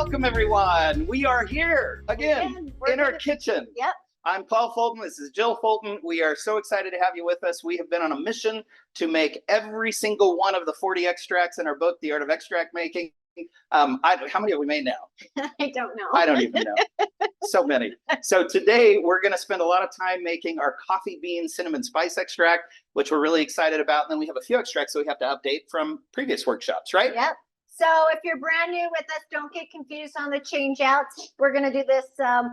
Welcome, everyone. We are here again in our kitchen. Yep. I'm Paul Fulton. This is Jill Fulton. We are so excited to have you with us. We have been on a mission to make every single one of the 40 extracts in our book, The Art of Extract Making. How many have we made now? I don't know. I don't even know. So many. So today we're going to spend a lot of time making our coffee bean cinnamon spice extract, which we're really excited about. And then we have a few extracts that we have to update from previous workshops, right? Yep. So if you're brand new with us, don't get confused on the change outs. We're going to do this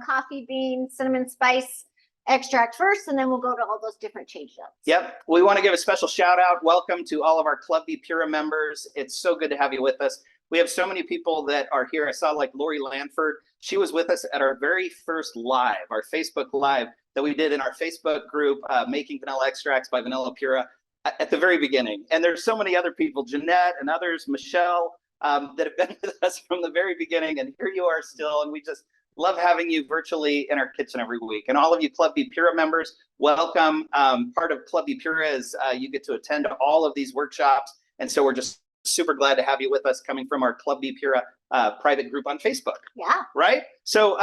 coffee bean cinnamon spice extract first, and then we'll go to all those different change outs. Yep. We want to give a special shout out. Welcome to all of our Club V Pura members. It's so good to have you with us. We have so many people that are here. I saw like Lori Lanford. She was with us at our very first live, our Facebook live that we did in our Facebook group, Making Vanilla Extracts by Vanilla Pura at the very beginning. And there's so many other people, Jeanette and others, Michelle, that have been with us from the very beginning. And here you are still. And we just love having you virtually in our kitchen every week. And all of you Club V Pura members, welcome. Part of Club V Pura is you get to attend all of these workshops. And so we're just super glad to have you with us coming from our Club V Pura private group on Facebook. Yeah. Right. So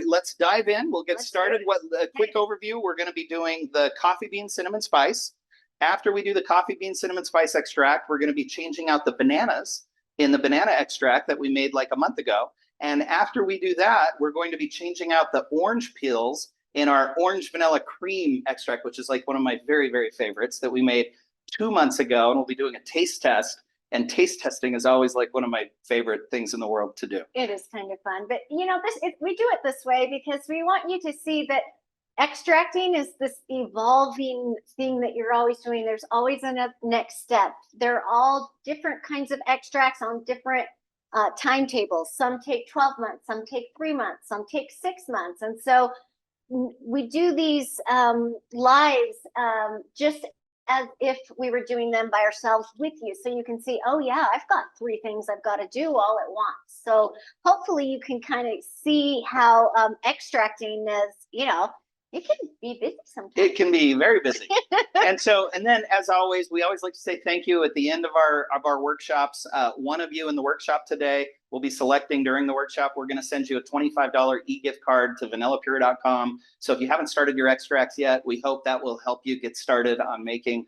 let's dive in. We'll get started. A quick overview. We're going to be doing the coffee bean cinnamon spice. After we do the coffee bean cinnamon spice extract, we're going to be changing out the bananas in the banana extract that we made like a month ago. And after we do that, we're going to be changing out the orange peels in our orange vanilla cream extract, which is like one of my very, very favorites that we made 2 months ago. And we'll be doing a taste test. And taste testing is always like one of my favorite things in the world to do. It is kind of fun. But, you know, we do it this way because we want you to see that extracting is this evolving thing that you're always doing. There's always a next step. They're all different kinds of extracts on different timetables. Some take 12 months, some take 3 months, some take 6 months. And so we do these lives just as if we were doing them by ourselves with you. So you can see, oh yeah, I've got 3 things I've got to do all at once. So hopefully you can kind of see how extracting is, you know, it can be busy sometimes. It can be very busy. And then as always, we always like to say thank you at the end of our workshops. One of you in the workshop today will be selecting during the workshop. We're going to send you a $25 e-gift card to vanillapura.com. So if you haven't started your extracts yet, we hope that will help you get started on making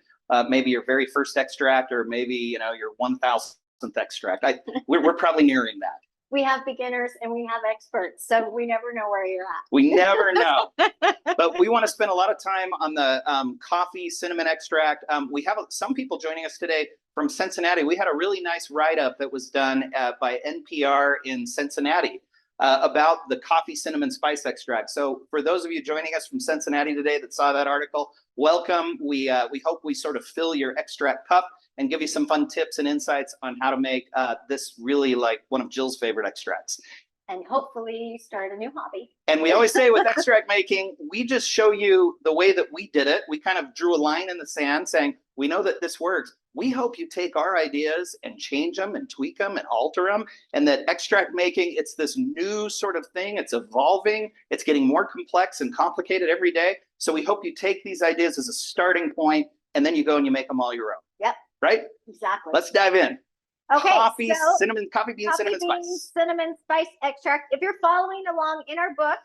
maybe your very first extract, or maybe, you know, your 1,000th extract. We're probably nearing that. We have beginners and we have experts, so we never know where you're at. We never know. But we want to spend a lot of time on the coffee cinnamon extract. We have some people joining us today from Cincinnati. We had a really nice write-up that was done by NPR in Cincinnati about the coffee cinnamon spice extract. So for those of you joining us from Cincinnati today that saw that article, welcome. We hope we sort of fill your extract cup and give you some fun tips and insights on how to make this really like one of Jill's favorite extracts. And hopefully start a new hobby. And we always say with extract making, we just show you the way that we did it. We kind of drew a line in the sand saying, we know that this works. We hope you take our ideas and change them and tweak them and alter them. And that extract making, it's this new sort of thing. It's evolving. It's getting more complex and complicated every day. So we hope you take these ideas as a starting point, and then you go and you make them all your own. Yep. Right? Exactly. Let's dive in. Okay. Coffee bean spice. Cinnamon Spice extract. If you're following along in our book,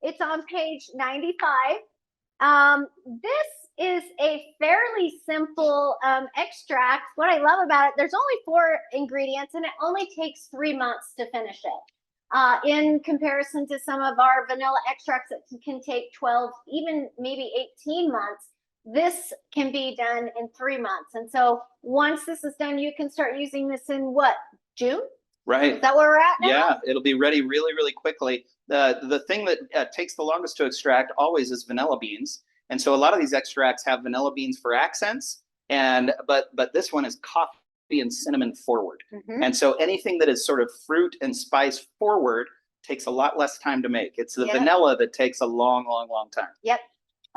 it's on page 95. This is a fairly simple extract. What I love about it, there's only 4 ingredients and it only takes 3 months to finish it. In comparison to some of our vanilla extracts that can take 12, even maybe 18 months. This can be done in 3 months. And so once this is done, you can start using this in what, June? Right. Is that where we're at now? Yeah, it'll be ready really, really quickly. The thing that takes the longest to extract always is vanilla beans. And so a lot of these extracts have vanilla beans for accents, but this one is coffee and cinnamon forward. Mm-hmm. And so anything that is sort of fruit and spice forward takes a lot less time to make. It's the vanilla that takes a long, long, long time. Yep.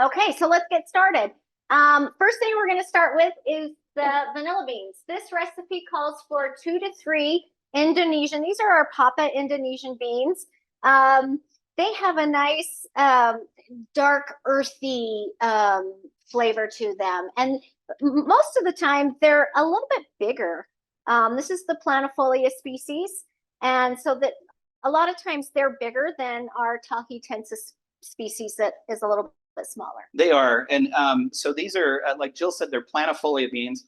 Okay, so let's get started. First thing we're going to start with is the vanilla beans. This recipe calls for 2 to 3 Indonesian. These are our Papa Indonesian beans. They have a nice dark, earthy flavor to them. And most of the time, they're a little bit bigger. This is the planfolia species. And so that a lot of times they're bigger than our Tahitensis species that is a little bit smaller. They are. And so these are, like Jill said, they're plantifolia beans.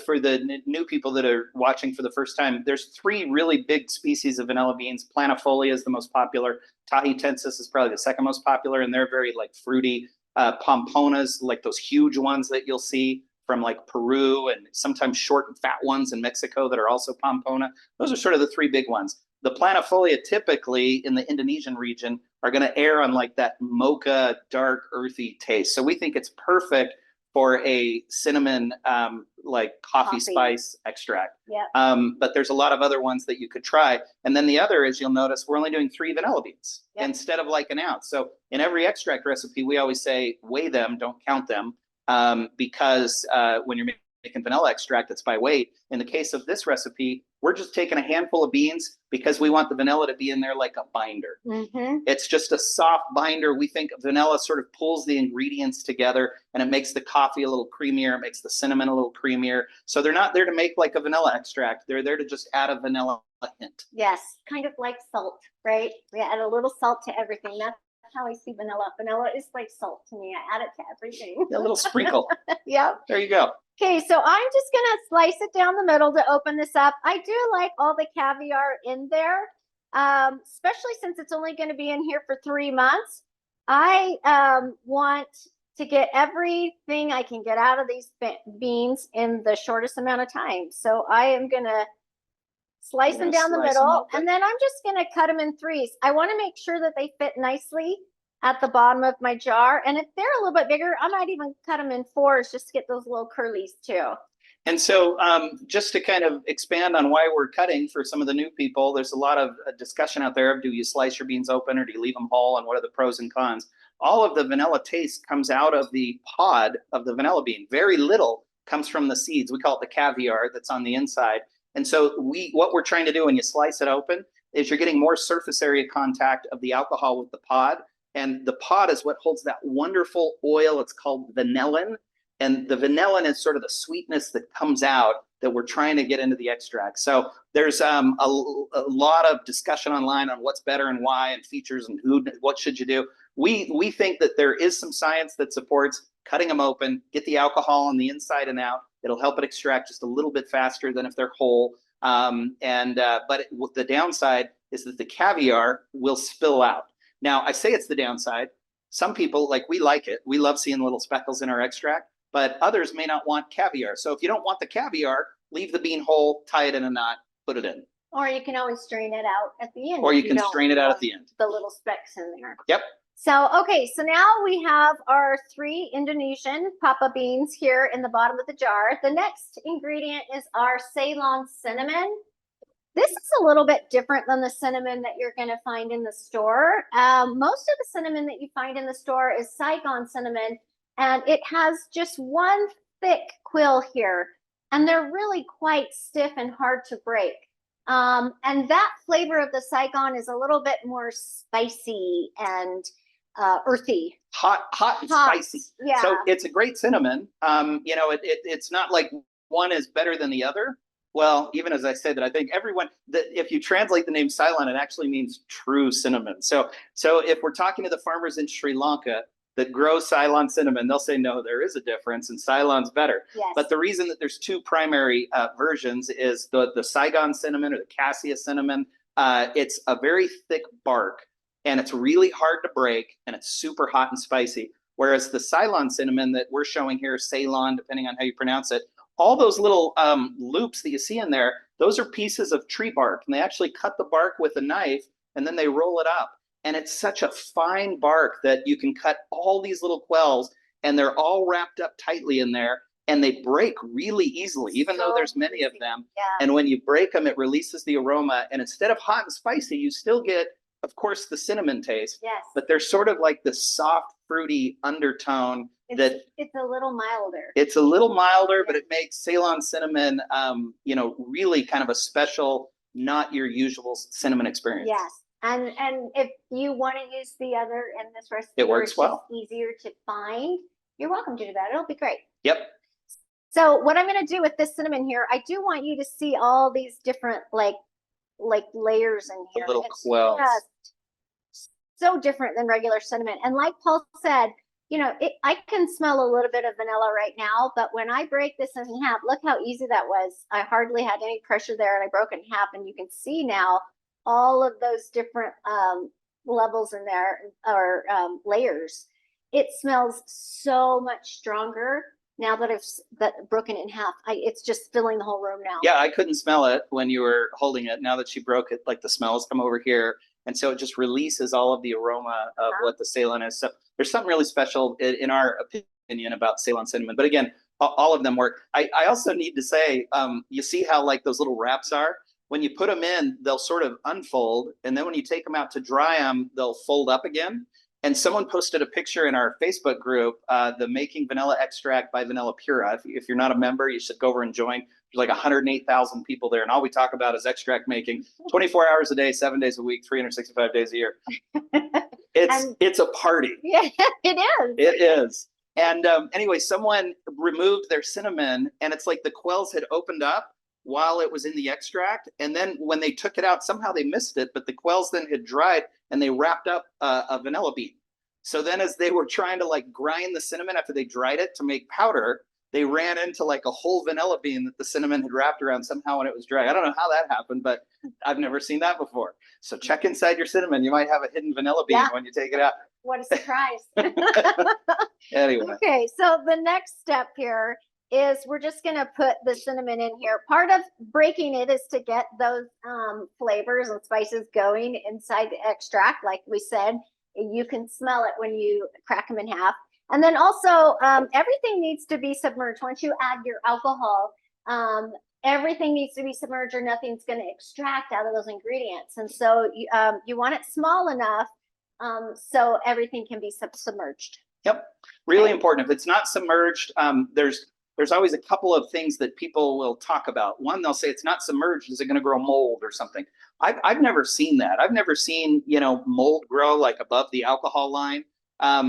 For the new people that are watching for the first time, there's 3 really big species of vanilla beans. Plantifolia is the most popular. Tahitensis is probably the second most popular, and they're very like fruity. Pomponas, like those huge ones that you'll see from like Peru, and sometimes short and fat ones in Mexico that are also pompona. Those are sort of the 3 big ones. The plantifolia typically in the Indonesian region are going to err on like that mocha, dark, earthy taste. So we think it's perfect for a cinnamon, like coffee spice extract. Yeah. But there's a lot of other ones that you could try. And then the other is, you'll notice we're only doing 3 vanilla beans instead of like an ounce. So in every extract recipe, we always say weigh them, don't count them, because when you're making vanilla extract, it's by weight. In the case of this recipe, we're just taking a handful of beans because we want the vanilla to be in there like a binder. Mm-hmm. It's just a soft binder. We think vanilla sort of pulls the ingredients together, and it makes the coffee a little creamier. It makes the cinnamon a little creamier. So they're not there to make like a vanilla extract. They're there to just add a vanilla hint. Yes, kind of like salt, right? We add a little salt to everything. That's how I see vanilla. Vanilla is like salt to me. I add it to everything. A little sprinkle. Yep. There you go. Okay, so I'm just gonna slice it down the middle to open this up. I do like all the caviar in there, especially since it's only going to be in here for 3 months. I want to get everything I can get out of these beans in the shortest amount of time. So I am gonna slice them down the middle, and then I'm just gonna cut them in 3s. I want to make sure that they fit nicely at the bottom of my jar. And if they're a little bit bigger, I might even cut them in 4s just to get those little curlies too. And so just to kind of expand on why we're cutting for some of the new people, there's a lot of discussion out there of, do you slice your beans open or do you leave them whole, and what are the pros and cons? All of the vanilla taste comes out of the pod of the vanilla bean. Very little comes from the seeds. We call it the caviar that's on the inside. And so what we're trying to do when you slice it open is you're getting more surface area contact of the alcohol with the pod. And the pod is what holds that wonderful oil. It's called vanillin. And the vanillin is sort of the sweetness that comes out that we're trying to get into the extract. So there's a lot of discussion online on what's better and why, and features, and what should you do. We think that there is some science that supports cutting them open, get the alcohol on the inside and out. It'll help it extract just a little bit faster than if they're whole. But the downside is that the caviar will spill out. Now, I say it's the downside. Some people, like, we like it. We love seeing the little speckles in our extract, but others may not want caviar. So if you don't want the caviar, leave the bean whole, tie it in a knot, put it in. Or you can always strain it out at the end. Or you can strain it out at the end. The little specks in there. Yep. So, okay, so now we have our 3 Indonesian papa beans here in the bottom of the jar. The next ingredient is our Ceylon cinnamon. This is a little bit different than the cinnamon that you're going to find in the store. Most of the cinnamon that you find in the store is Saigon cinnamon, and it has just one thick quill here, and they're really quite stiff and hard to break. And that flavor of the Saigon is a little bit more spicy and earthy. Hot and spicy. Yeah. So it's a great cinnamon. It's not like one is better than the other. Well, even as I said, that I think if you translate the name Ceylon, it actually means true cinnamon. So if we're talking to the farmers in Sri Lanka that grow Ceylon cinnamon, they'll say, no, there is a difference, and Ceylon's better. Yes. But the reason that there's 2 primary versions is the Saigon cinnamon, or the cassia cinnamon. It's a very thick bark, and it's really hard to break, and it's super hot and spicy. Whereas the Ceylon cinnamon that we're showing here, Ceylon, depending on how you pronounce it, all those little loops that you see in there, those are pieces of tree bark, and they actually cut the bark with a knife, and then they roll it up. And it's such a fine bark that you can cut all these little quells, and they're all wrapped up tightly in there, and they break really easily, even though there's many of them. Yeah. And when you break them, it releases the aroma. And instead of hot and spicy, you still get, of course, the cinnamon taste. Yes. But there's sort of like this soft, fruity undertone it's a little milder. It's a little milder, but it makes Ceylon cinnamon, really kind of a special, not your usual cinnamon experience. Yes. And if you want to use the other in this recipe, it works well. It's easier to find, you're welcome to do that. It'll be great. Yep. So what I'm going to do with this cinnamon here, I do want you to see all these different like like layers in The here. little It's quells. just so different than regular cinnamon. And like Paul said, I can smell a little bit of vanilla right now, but when I break this in half, look how easy that was. I hardly had any pressure there, and I broke it in half, and you can see now all of those different levels in there, or layers. It smells so much stronger now that I've broken it in half. It's just filling the whole room now. Yeah, I couldn't smell it when you were holding it. Now that she broke it, like the smells come over here. And so it just releases all of the aroma of what the ceylon is. So there's something really special in our opinion about Ceylon cinnamon. But again, all of them work. I also need to say, you see how like those little wraps are? When you put them in, they'll sort of unfold. And then when you take them out to dry them, they'll fold up again. And someone posted a picture in our Facebook group, the Making Vanilla Extract by Vanilla Pura. If you're not a member, you should go over and join. There's like 108,000 people there. And all we talk about is extract making 24 hours a day, 7 days a week, 365 days a year. It's a party. Yeah, it is. It is. And anyway, someone removed their cinnamon, and it's like the quells had opened up while it was in the extract. And then when they took it out, somehow they missed it, but the quells then had dried and they wrapped up a vanilla bean. So then as they were trying to like grind the cinnamon after they dried it to make powder, they ran into like a whole vanilla bean that the cinnamon had wrapped around somehow when it was dry. I don't know how that happened, but I've never seen that before. So check inside your cinnamon. You might have a hidden vanilla bean when you take it out. What a surprise. Anyway. Okay, so the next step here is we're just going to put the cinnamon in here. Part of breaking it is to get those flavors and spices going inside the extract. Like we said, you can smell it when you crack them in half. And then also everything needs to be submerged. Once you add your alcohol, everything needs to be submerged or nothing's going to extract out of those ingredients. And so you want it small enough so everything can be submerged. Yep, really important. If it's not submerged, there's always a couple of things that people will talk about. One, they'll say it's not submerged. Is it going to grow mold or something? I've never seen that. I've never seen, mold grow like above the alcohol line.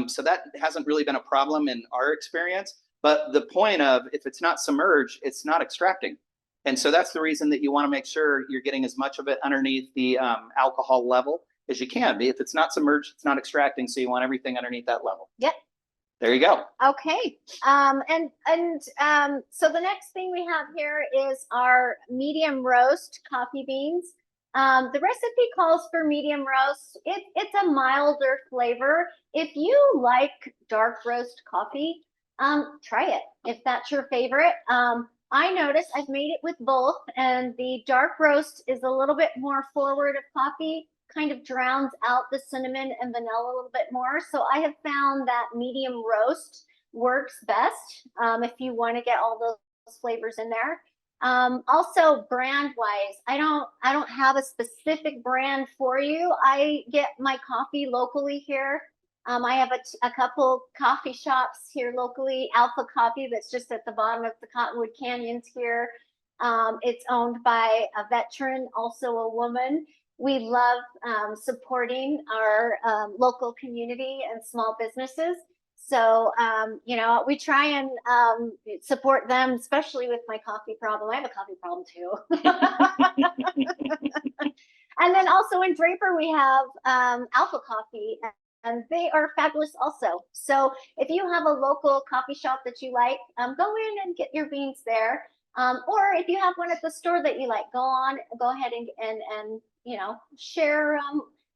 So that hasn't really been a problem in our experience. But the point of, if it's not submerged, it's not extracting. And so that's the reason that you want to make sure you're getting as much of it underneath the alcohol level as you can be. If it's not submerged, it's not extracting. So you want everything underneath that level. Yep. There you go. Okay. So the next thing we have here is our medium roast coffee beans. The recipe calls for medium roast. It's a milder flavor. If you like dark roast coffee, try it if that's your favorite. I noticed I've made it with both, and the dark roast is a little bit more forward of coffee, kind of drowns out the cinnamon and vanilla a little bit more. So I have found that medium roast works best if you want to get all those flavors in there. Also brand wise, I don't have a specific brand for you. I get my coffee locally here. I have a couple coffee shops here locally. Alpha Coffee, that's just at the bottom of the Cottonwood Canyons here. It's owned by a veteran, also a woman. We love supporting our local community and small businesses. So, we try and support them, especially with my coffee problem. I have a coffee problem too. And then also in Draper, we have Alpha Coffee, and they are fabulous also. So if you have a local coffee shop that you like, go in and get your beans there. Or if you have one at the store that you like, go ahead and share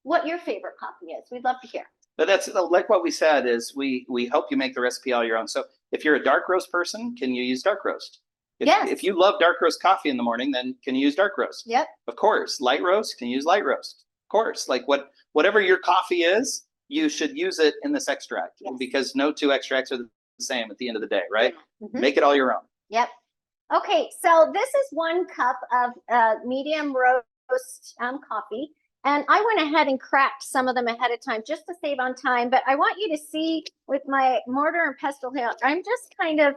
what your favorite coffee is. We'd love to hear. But that's like what we said is we help you make the recipe all your own. So if you're a dark roast person, can you use dark roast? If you love dark roast coffee in the morning, then can you use dark roast? Yep. Of course. Light roast, can you use light roast? Of course. Like whatever your coffee is, you should use it in this extract because no two extracts are the same at the end of the day, right? Mm-hmm. Make it all your own. Yep. Okay, so this is 1 cup of medium roast coffee. And I went ahead and cracked some of them ahead of time just to save on time. But I want you to see with my mortar and pestle here, I'm just kind of,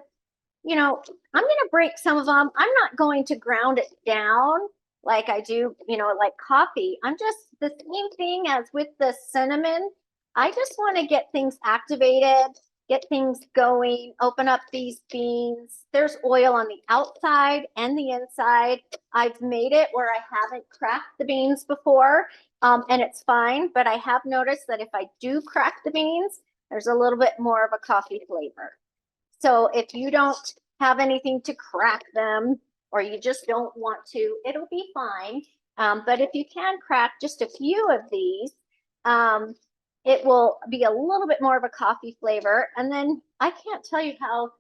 I'm going to break some of them. I'm not going to ground it down like I do, like coffee. I'm just the same thing as with the cinnamon. I just want to get things activated. get things going, open up these beans. There's oil on the outside and the inside. I've made it where I haven't cracked the beans before, and it's fine, but I have noticed that if I do crack the beans, there's a little bit more of a coffee flavor. So if you don't have anything to crack them, or you just don't want to, it'll be fine. But if you can crack just a few of these, it will be a little bit more of a coffee flavor. And then I can't tell you how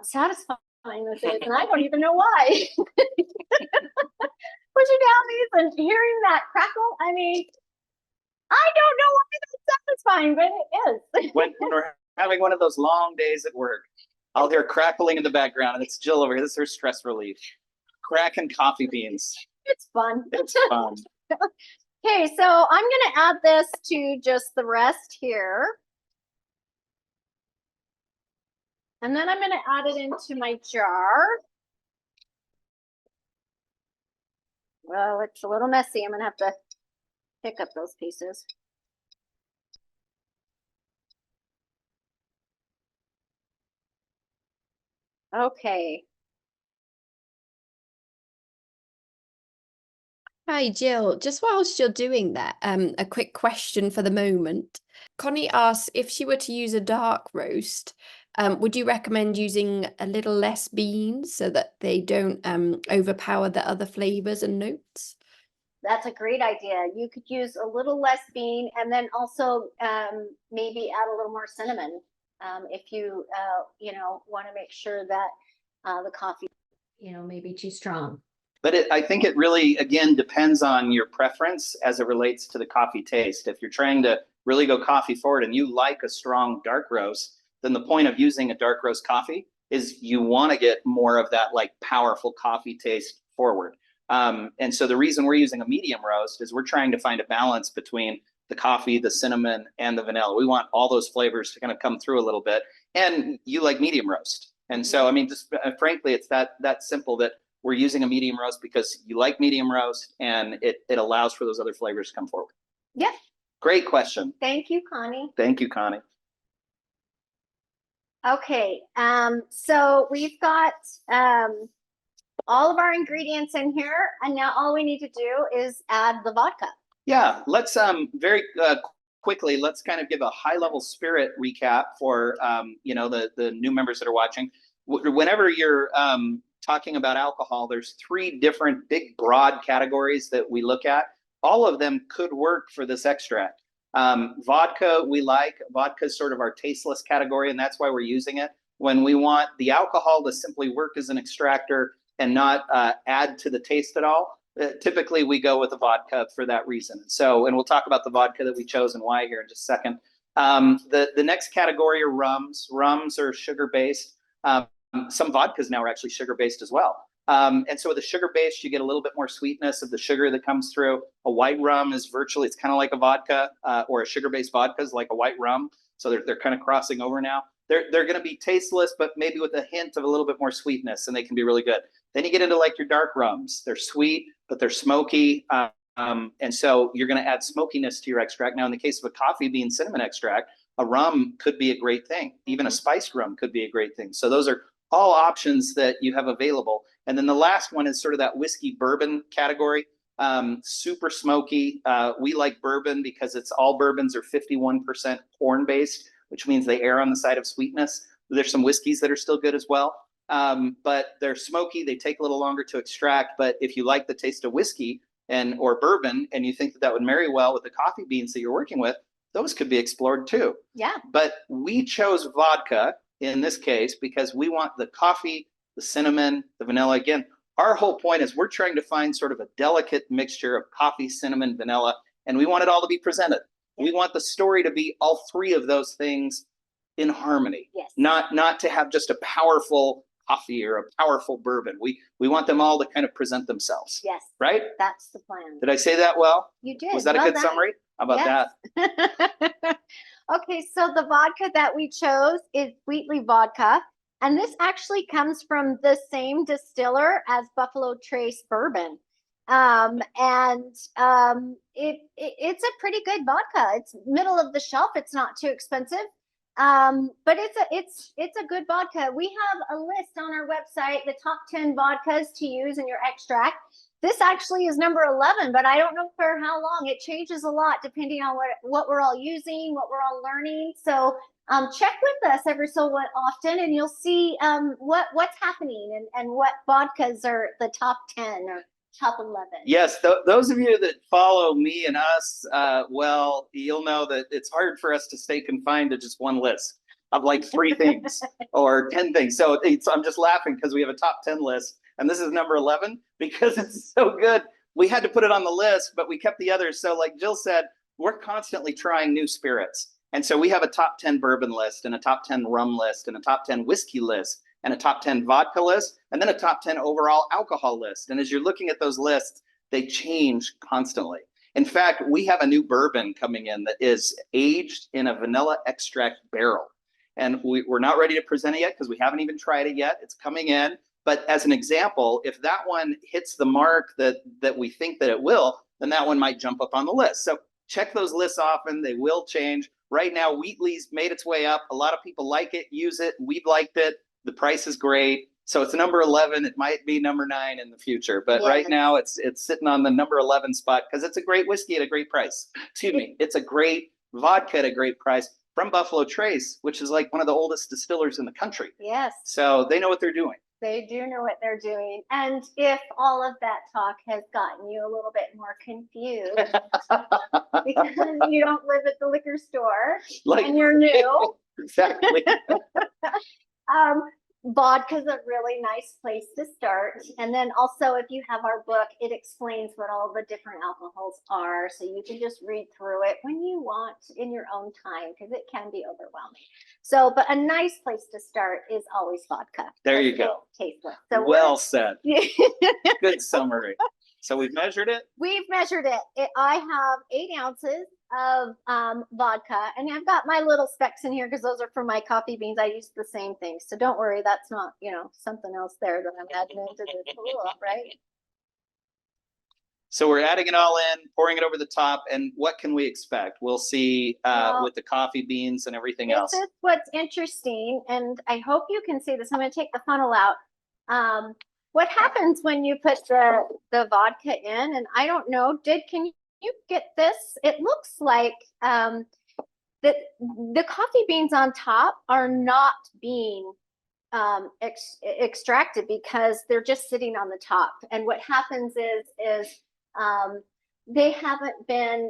satisfying this is, and I don't even know why. Pushing down these and hearing that crackle, I mean, I don't know why that's satisfying, but it is. When we're having one of those long days at work, I'll hear crackling in the background, and it's Jill over here. This is her stress relief. Cracking coffee beans. It's fun. It's fun. Okay, so I'm going to add this to just the rest here. And then I'm going to add it into my jar. Well, it's a little messy. I'm going to have to pick up those pieces. Okay. Hi, Jill. Just whilst you're doing that, a quick question for the moment. Connie asks, if she were to use a dark roast, would you recommend using a little less beans so that they don't overpower the other flavors and notes? That's a great idea. You could use a little less bean, and then also maybe add a little more cinnamon if you want to make sure that the coffee may be too strong. But I think it really, again, depends on your preference as it relates to the coffee taste. If you're trying to really go coffee forward and you like a strong dark roast, then the point of using a dark roast coffee is you want to get more of that like powerful coffee taste forward. And so the reason we're using a medium roast is we're trying to find a balance between the coffee, the cinnamon, and the vanilla. We want all those flavors to kind of come through a little bit. And you like medium roast. And so, I mean, just frankly, it's that simple, that we're using a medium roast because you like medium roast, and it allows for those other flavors to come forward. Yep. Great question. Thank you, Connie. Thank you, Connie. Okay, so we've got all of our ingredients in here, and now all we need to do is add the vodka. Yeah, let's very quickly, let's kind of give a high-level spirit recap for the new members that are watching. Whenever you're talking about alcohol, there's three different big broad categories that we look at. All of them could work for this extract. Vodka, we like. Vodka is sort of our tasteless category, and that's why we're using it. When we want the alcohol to simply work as an extractor and not add to the taste at all, typically we go with a vodka for that reason. So, and we'll talk about the vodka that we chose and why here in just a second. The next category are rums. Rums are sugar-based. Some vodkas now are actually sugar-based as well. And so with a sugar-based, you get a little bit more sweetness of the sugar that comes through. A white rum is it's kind of like a vodka, or a sugar-based vodka is like a white rum. So they're kind of crossing over now. They're going to be tasteless, but maybe with a hint of a little bit more sweetness, and they can be really good. Then you get into like your dark rums. They're sweet, but they're smoky. And so you're going to add smokiness to your extract. Now, in the case of a coffee bean cinnamon extract, a rum could be a great thing. Even a spiced rum could be a great thing. So those are all options that you have available. And then the last one is sort of that whiskey bourbon category. Super smoky. We like bourbon because all bourbons are 51% corn based, which means they err on the side of sweetness. There's some whiskeys that are still good as well. But they're smoky. They take a little longer to extract. But if you like the taste of whiskey or bourbon, and you think that would marry well with the coffee beans that you're working with, those could be explored too. Yeah. But we chose vodka in this case because we want the coffee, the cinnamon, the vanilla. Again, our whole point is we're trying to find sort of a delicate mixture of coffee, cinnamon, vanilla, and we want it all to be presented. Yeah. We want the story to be all three of those things in harmony. Yes. Not to have just a powerful coffee or a powerful bourbon. We want them all to kind of present themselves. Yes. Right? That's the plan. Did I say that well? You did. Was that a good summary? How about that? Okay, so the vodka that we chose is Wheatley vodka, and this actually comes from the same distiller as Buffalo Trace bourbon. It's a pretty good vodka. It's middle of the shelf. It's not too expensive. But it's a good vodka. We have a list on our website, the top 10 vodkas to use in your extract. This actually is number 11, but I don't know for how long. It changes a lot depending on what we're all using, what we're all learning. So check with us every so often, and you'll see what's happening and what vodkas are the top 10 or top 11. Yes, those of you that follow me and us, well, you'll know that it's hard for us to stay confined to just one list of like 3 things or 10 things. So I'm just laughing because we have a top 10 list, and this is number 11 because it's so good. We had to put it on the list, but we kept the others. So like Jill said, we're constantly trying new spirits. And so we have a top 10 bourbon list and a top 10 rum list and a top 10 whiskey list and a top 10 vodka list, and then a top 10 overall alcohol list. And as you're looking at those lists, they change constantly. In fact, we have a new bourbon coming in that is aged in a vanilla extract barrel. And we're not ready to present it yet because we haven't even tried it yet. It's coming in. But as an example, if that one hits the mark that we think that it will, then that one might jump up on the list. So check those lists often. They will change. Right now, Wheatley's made its way up. A lot of people like it, use it. We've liked it. The price is great. So it's number 11. It might be number 9 in the future. But right now, it's sitting on the number 11 spot because it's a great whiskey at a great price. Excuse me. It's a great vodka at a great price from Buffalo Trace, which is like one of the oldest distillers in the country. Yes. So they know what they're doing. They do know what they're doing. And if all of that talk has gotten you a little bit more confused because you don't live at the liquor store and you're new. Exactly. Vodka's a really nice place to start. And then also, if you have our book, it explains what all the different alcohols are. So you can just read through it when you want in your own time because it can be overwhelming. So, but a nice place to start is always vodka. There you go. Tasteless. So well said. Good summary. So we've measured it? We've measured it. I have 8 ounces of vodka, and I've got my little specs in here because those are for my coffee beans. I use the same things. So don't worry, that's not, something else there that I'm adding into this pool, right? So we're adding it all in, pouring it over the top, and what can we expect? We'll see with the coffee beans and everything else. This is what's interesting, and I hope you can see this. I'm going to take the funnel out. What happens when you put the vodka in, and I don't know, can you get this? It looks like the coffee beans on top are not being extracted because they're just sitting on the top. And what happens is they haven't been,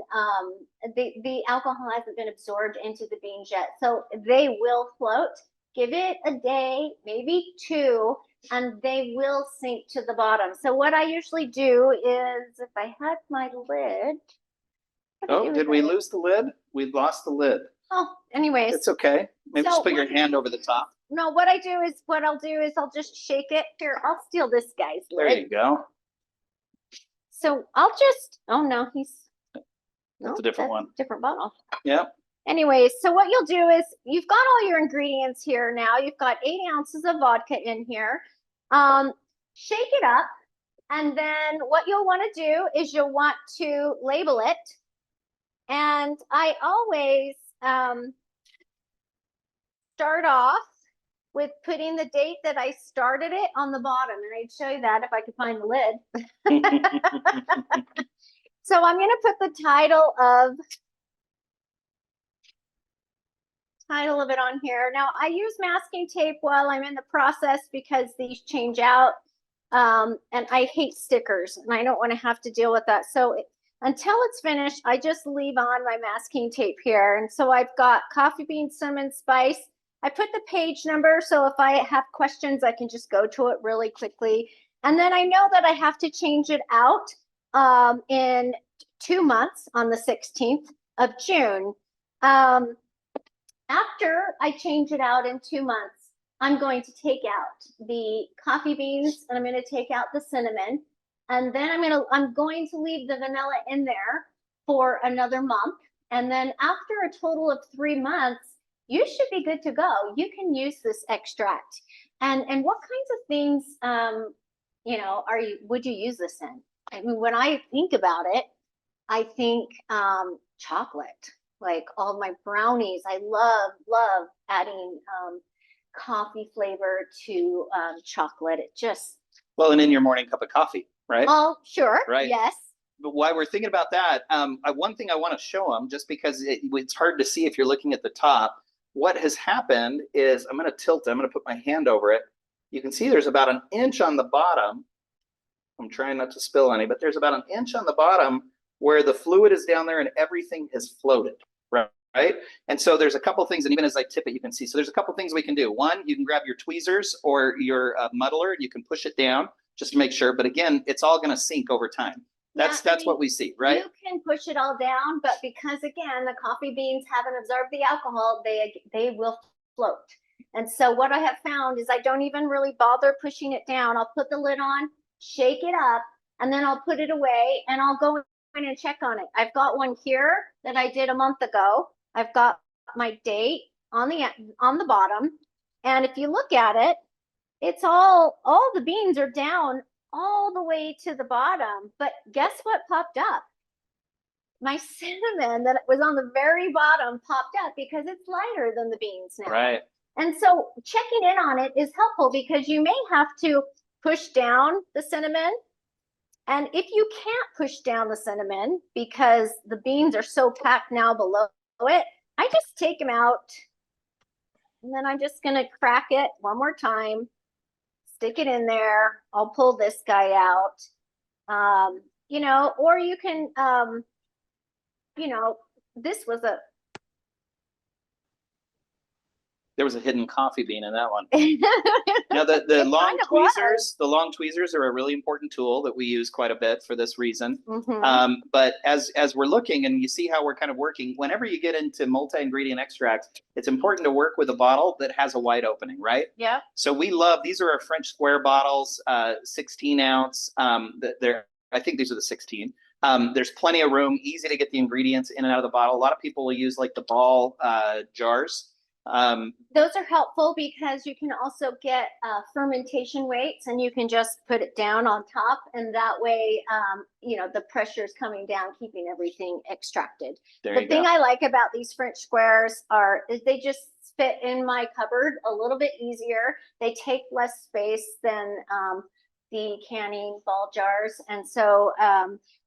the alcohol hasn't been absorbed into the beans yet. So they will float. Give it a day, maybe 2, and they will sink to the bottom. So what I usually do is, if I had my lid. Oh, did we lose the lid? We lost the lid. Oh, anyways. It's okay. Maybe just put your hand over the top. No, what I'll do is I'll just shake it. Here, I'll steal this guy's lid. There you go. So I'll just, oh no, That's a different one. Different bottle. Yeah. Anyways, so what you'll do is you've got all your ingredients here now. You've got 8 ounces of vodka in here. Shake it up. And then what you'll want to do is you'll want to label it. And I always start off with putting the date that I started it on the bottom. And I'd show you that if I could find the lid. So I'm going to put the title of it on here. Now I use masking tape while I'm in the process because these change out. And I hate stickers and I don't want to have to deal with that. So until it's finished, I just leave on my masking tape here. And so I've got coffee bean, cinnamon, spice. I put the page number. So if I have questions, I can just go to it really quickly. And then I know that I have to change it out in 2 months on the 16th of June. After I change it out in 2 months, I'm going to take out the coffee beans and I'm going to take out the cinnamon. And then I'm going to leave the vanilla in there for another month. And then after a total of 3 months, you should be good to go. You can use this extract. And what kinds of things, would you use this in? I mean, when I think about it, I think chocolate. like all my brownies. I love adding coffee flavor to chocolate. It just, Well, and in your morning cup of coffee, right? oh, sure. Right. Yes. But while we're thinking about that, one thing I want to show them, just because it's hard to see if you're looking at the top, what has happened is, I'm going to tilt it. I'm going to put my hand over it. You can see there's about an inch on the bottom. I'm trying not to spill any, but there's about an inch on the bottom where the fluid is down there and everything has floated, right? And so there's a couple things, and even as I tip it, you can see. So there's a couple things we can do. One, you can grab your tweezers or your muddler, and you can push it down just to make sure. But again, it's all going to sink over time. That's what we see, right? You can push it all down, but because again, the coffee beans haven't absorbed the alcohol, they will float. And so what I have found is I don't even really bother pushing it down. I'll put the lid on, shake it up, and then I'll put it away and I'll go in and check on it. I've got one here that I did a month ago. I've got my date on the bottom. And if you look at it, it's all the beans are down all the way to the bottom. But guess what popped up? My cinnamon that was on the very bottom popped up because it's lighter than the beans now. Right. And so checking in on it is helpful because you may have to push down the cinnamon. And if you can't push down the cinnamon because the beans are so packed now below it, I just take them out and then I'm just going to crack it one more time, stick it in there. I'll pull this guy out, you know, or you can, you know, this was there was a hidden coffee bean in that one. Now the long tweezers, the long tweezers are a really important tool that we use quite a bit for this reason. But as we're looking and you see how we're kind of working, whenever you get into multi-ingredient extracts, it's important to work with a bottle that has a wide opening, right? Yeah. So we love, these are our French square bottles, 16 ounce. I think these are the 16. There's plenty of room, easy to get the ingredients in and out of the bottle. A lot of people will use like the ball jars. Those are helpful because you can also get fermentation weights and you can just put it down on top, and that way you know, the pressure is coming down, keeping everything extracted. The thing I like about these French squares is they just fit in my cupboard a little bit easier. They take less space than the canning ball jars. And so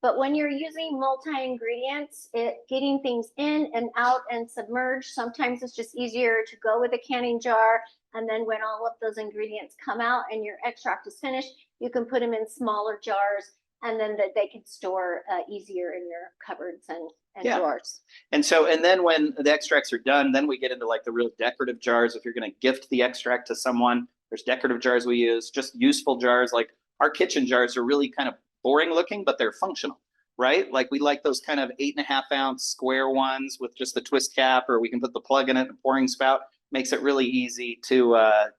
but when you're using multi-ingredients, getting things in and out and submerged, sometimes it's just easier to go with a canning jar. And then when all of those ingredients come out and your extract is finished, you can put them in smaller jars, and then they can store easier in your cupboards and drawers. And so, and then when the extracts are done, then we get into like the real decorative jars. If you're going to gift the extract to someone, there's decorative jars we use, just useful jars. Like our kitchen jars are really kind of boring looking, but they're functional, right? Like we like those kind of 8.5 ounce square ones with just the twist cap, or we can put the plug in it and a pouring spout. Makes it really easy to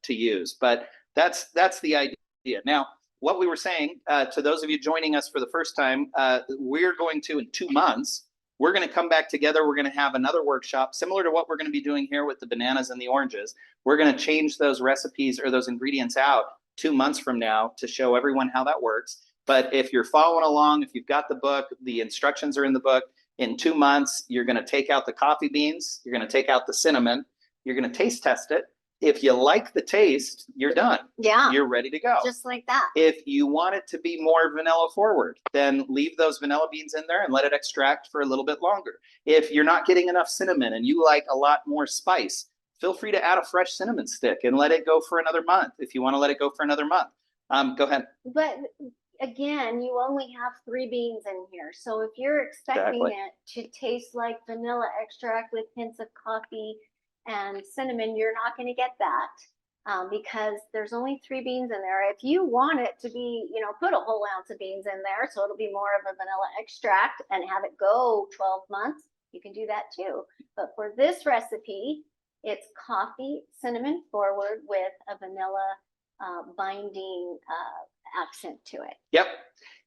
use. But that's the idea. Now, what we were saying to those of you joining us for the first time, we're going to, in 2 months, we're going to come back together. We're going to have another workshop similar to what we're going to be doing here with the bananas and the oranges. We're going to change those recipes or those ingredients out 2 months from now to show everyone how that works. But if you're following along, if you've got the book, the instructions are in the book. In 2 months, you're going to take out the coffee beans. You're going to take out the cinnamon. You're going to taste test it. If you like the taste, you're done. Yeah. You're ready to go. Just like that. If you want it to be more vanilla forward, then leave those vanilla beans in there and let it extract for a little bit longer. If you're not getting enough cinnamon and you like a lot more spice, feel free to add a fresh cinnamon stick and let it go for another month if you want to let it go for another month. Go ahead. But again, you only have 3 beans in here. So if you're expecting it to taste like vanilla extract with hints of coffee and cinnamon, you're not going to get that because there's only 3 beans in there. If you want it to be, you know, put a whole ounce of beans in there so it'll be more of a vanilla extract and have it go 12 months, you can do that too. But for this recipe, it's coffee, cinnamon forward with a vanilla binding accent to it. Yep.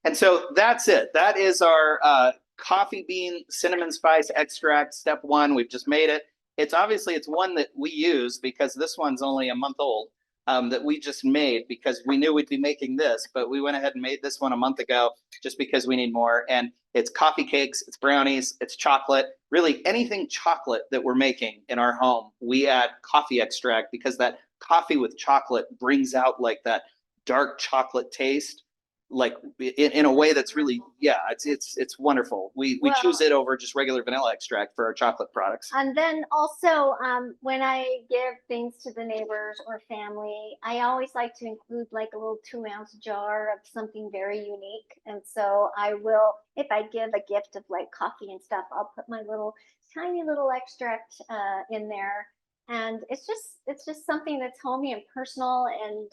And so that's it. That is our coffee bean cinnamon spice extract, step 1. We've just made it. It's obviously, it's one that we use because this one's only a month old. that we just made because we knew we'd be making this, but we went ahead and made this one a month ago just because we need more. And it's coffee cakes, it's brownies, it's chocolate, really anything chocolate that we're making in our home, we add coffee extract because that coffee with chocolate brings out like that dark chocolate taste, like in a way that's really, yeah, it's wonderful. We choose it over just regular vanilla extract for our chocolate products. And then also, when I give things to the neighbors or family, I always like to include like a little 2-ounce jar of something very unique. And so I will, if I give a gift of like coffee and stuff, I'll put my little tiny little extract in there. And it's just something that's homey and personal, and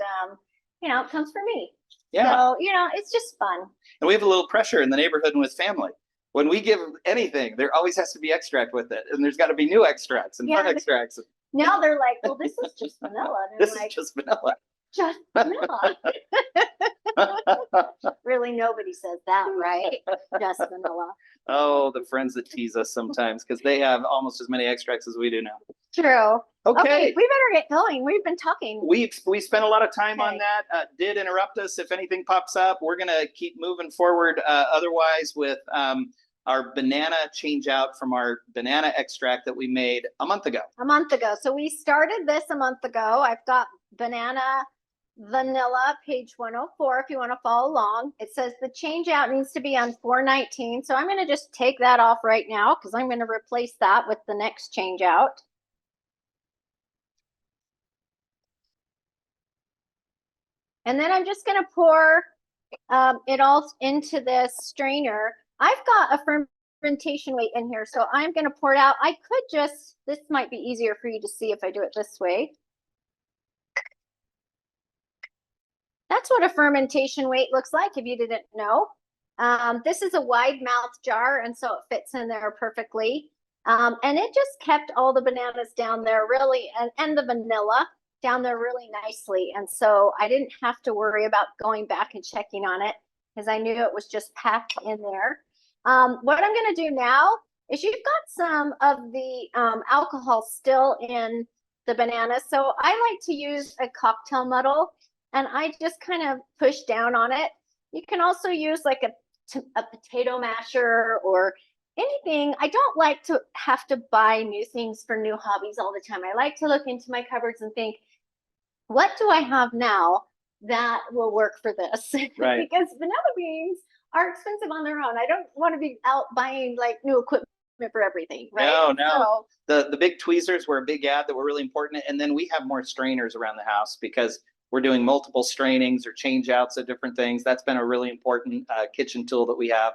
you know, it comes from me. Yeah. So, you know, it's just fun. And we have a little pressure in the neighborhood and with family. When we give anything, there always has to be extract with it. And there's got to be new extracts and fun extracts. Now they're like, well, this is just vanilla. And this I'm is like, just vanilla. Just vanilla. Really, nobody says that, right? Just vanilla. Oh, the friends that tease us sometimes because they have almost as many extracts as we do now. True. Okay. We better get going. We've been talking. We spent a lot of time on that. Did interrupt us. If anything pops up, we're going to keep moving forward. Otherwise, with our banana change out from our banana extract that we made a month ago. So we started this a month ago. I've got banana vanilla, page 104, if you want to follow along. It says the change out needs to be on 419. So I'm going to just take that off right now because I'm going to replace that with the next change out. And then I'm just going to pour it all into this strainer. I've got a fermentation weight in here, so I'm going to pour it out. I could just, this might be easier for you to see if I do it this way. That's what a fermentation weight looks like if you didn't know. This is a wide mouth jar, and so it fits in there perfectly. And it just kept all the bananas down there really, and the vanilla down there really nicely. And so I didn't have to worry about going back and checking on it because I knew it was just packed in there. What I'm going to do now is you've got some of the alcohol still in the banana. So I like to use a cocktail muddle, and I just kind of push down on it. You can also use like a potato masher or anything. I don't like to have to buy new things for new hobbies all the time. I like to look into my cupboards and think, what do I have now that will work for this? Right. Because vanilla beans are expensive on their own. I don't want to be out buying like new equipment for everything, right? No. So, the big tweezers were a big ad that were really important. And then we have more strainers around the house because we're doing multiple strainings or change outs of different things. That's been a really important kitchen tool that we have.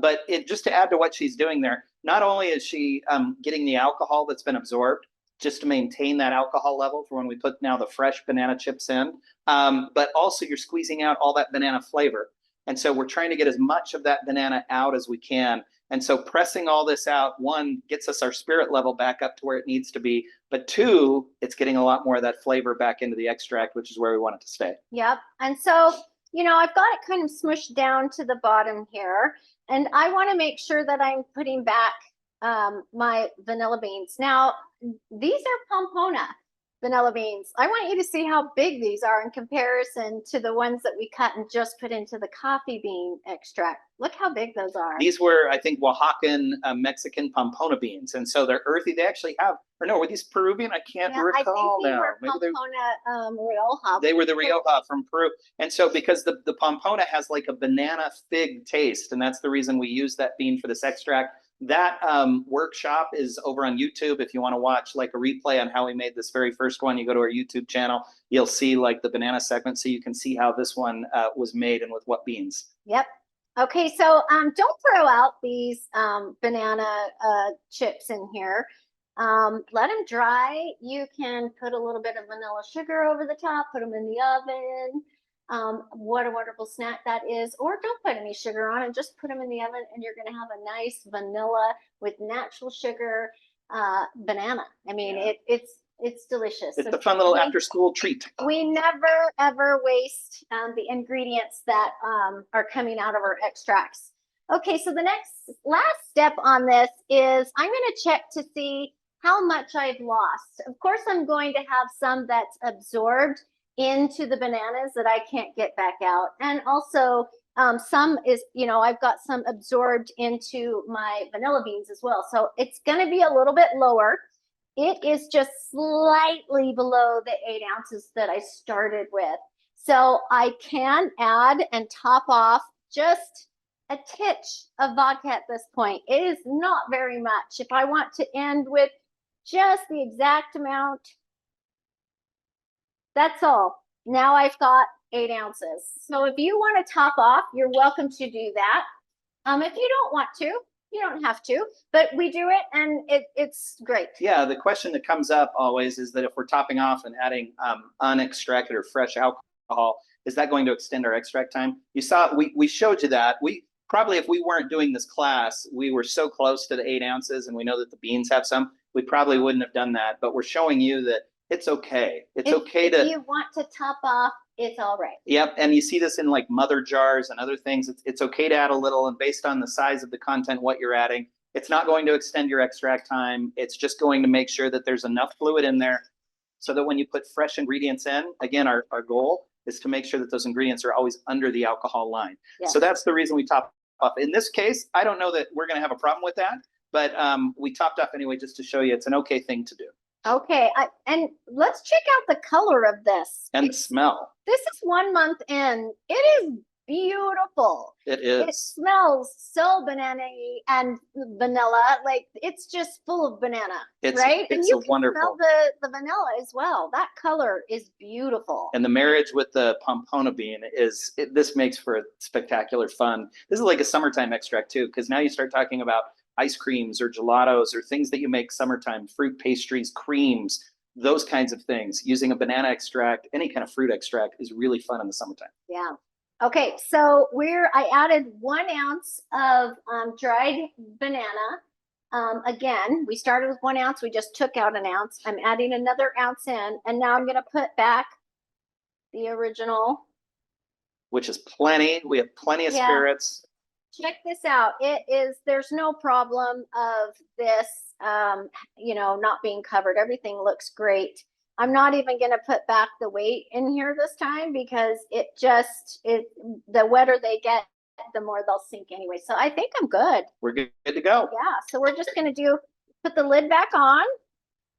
But just to add to what she's doing there, not only is she getting the alcohol that's been absorbed, just to maintain that alcohol level for when we put now the fresh banana chips in, but also you're squeezing out all that banana flavor. And so we're trying to get as much of that banana out as we can. And so pressing all this out, one, gets us our spirit level back up to where it needs to be. But two, it's getting a lot more of that flavor back into the extract, which is where we want it to stay. Yep. And so, you know, I've got it kind of smushed down to the bottom here. And I want to make sure that I'm putting back my vanilla beans. Now, these are Pompona vanilla beans. I want you to see how big these are in comparison to the ones that we cut and just put into the coffee bean extract. Look how big those are. These were, I think, Oaxacan Mexican Pompona beans. And so they're earthy. They actually have, or no, were these Peruvian? I can't recall now. I think they were Pompona Rioja. They were the Rioja from Peru. And so because the Pompona has like a banana fig taste, and that's the reason we use that bean for this extract. That workshop is over on YouTube. If you want to watch like a replay on how we made this very first one, you go to our YouTube channel, you'll see like the banana segment so you can see how this one was made and with what beans. Yep. Okay, so don't throw out these banana chips in here. Let them dry. You can put a little bit of vanilla sugar over the top, put them in the oven. What a wonderful snack that is. Or don't put any sugar on it, just put them in the oven and you're going to have a nice vanilla with natural sugar banana. I mean, it's delicious. It's a fun little after school treat. We never ever waste the ingredients that are coming out of our extracts. Okay, so the last step on this is I'm going to check to see how much I've lost. Of course, I'm going to have some that's absorbed into the bananas that I can't get back out. And also some is, I've got some absorbed into my vanilla beans as well. So it's going to be a little bit lower. It is just slightly below the 8 ounces that I started with. So I can add and top off just a titch of vodka at this point. It is not very much. If I want to end with just the exact amount, that's all. Now I've got 8 ounces. So if you want to top off, you're welcome to do that. If you don't want to, you don't have to, but we do it and it's great. Yeah, the question that comes up always is that if we're topping off and adding unextracted or fresh alcohol, is that going to extend our extract time? You saw, we showed you that. We probably, if we weren't doing this class, we were so close to the 8 ounces and we know that the beans have some, we probably wouldn't have done that, but we're showing you that it's okay. It's okay if you want to top off, it's all right. Yep, and you see this in like mother jars and other things. It's okay to add a little, and based on the size of the content, what you're adding, it's not going to extend your extract time. It's just going to make sure that there's enough fluid in there so that when you put fresh ingredients in, again, our goal is to make sure that those ingredients are always under the alcohol line. Yeah. So that's the reason we top off. In this case, I don't know that we're going to have a problem with that, but we topped off anyway just to show you it's an okay thing to do. Okay, and let's check out the color of this. And the smell. This is 1 month in. It is beautiful. It is. It smells so banana-y and vanilla. Like it's just full of banana, right? It's and you can wonderful. smell the vanilla as well. That color is beautiful. And the marriage with the pompona bean this makes for spectacular fun. This is like a summertime extract too, because now you start talking about ice creams or gelatos or things that you make summertime, fruit pastries, creams, those kinds of things. Using a banana extract, any kind of fruit extract is really fun in the summertime. Yeah. Okay, so I added 1 ounce of dried banana. Again, we started with 1 ounce. We just took out 1 ounce. I'm adding another ounce in, and now I'm going to put back the original. Which is plenty. We have plenty of spirits. Check this out. There's no problem of this, not being covered. Everything looks great. I'm not even going to put back the weight in here this time because the wetter they get, the more they'll sink anyway. So I think I'm good. We're good to go. Yeah. So we're just going to put the lid back on.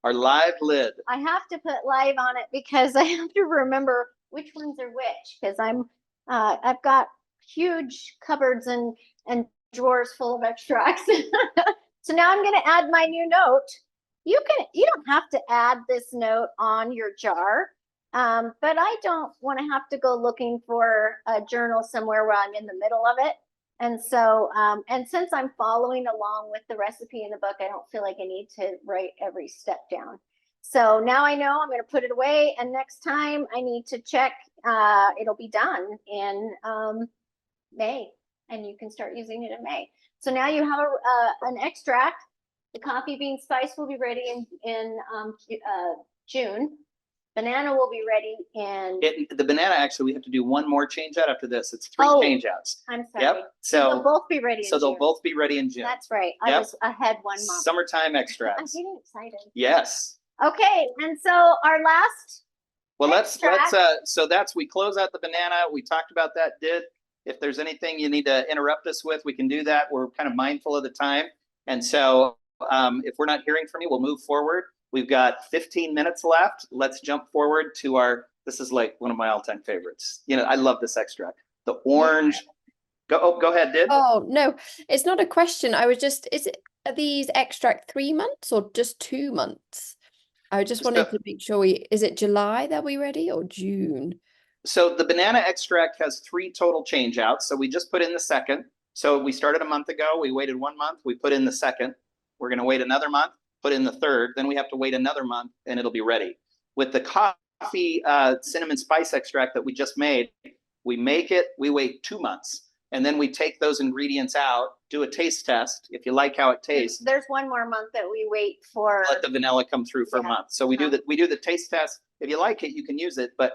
Our live lid. I have to put live on it because I have to remember which ones are which, because I've got huge cupboards and drawers full of extracts. So now I'm going to add my new note. You don't have to add this note on your jar, but I don't want to have to go looking for a journal somewhere where I'm in the middle of it. And so, and since I'm following along with the recipe in the book, I don't feel like I need to write every step down. So now I know I'm going to put it away, and next time I need to check, it'll be done in May, and you can start using it in May. So now you have an extract. The coffee bean spice will be ready in June. Banana will be ready in. The banana, actually, we have to do one more change out after this. It's 3 change outs. I'm sorry. Yep. So they'll both be ready. So they'll both be ready in June. That's right. I was ahead 1 month. Summertime extracts. I'm getting excited. Yes. Okay, and so our last. Well, we close out the banana. We talked about that. If there's anything you need to interrupt us with, we can do that. We're kind of mindful of the time. And so if we're not hearing from you, we'll move forward. We've got 15 minutes left. Let's jump forward to this is like one of my all-time favorites. I love this extract. The orange. Go ahead, Did. Oh, no, it's not a question. Are these extract 3 months or just 2 months? I just wanted to make sure is it July that we're ready or June? So the banana extract has 3 total change outs. So we just put in the second. So we started a month ago. We waited 1 month. We put in the second. We're going to wait another month, put in the third. Then we have to wait another month and it'll be ready. With the coffee cinnamon spice extract that we just made, we wait 2 months. And then we take those ingredients out, do a taste test. If you like how it tastes. There's 1 more month that we wait for. Let the vanilla come through for a month. So we do the taste test. If you like it, you can use it. But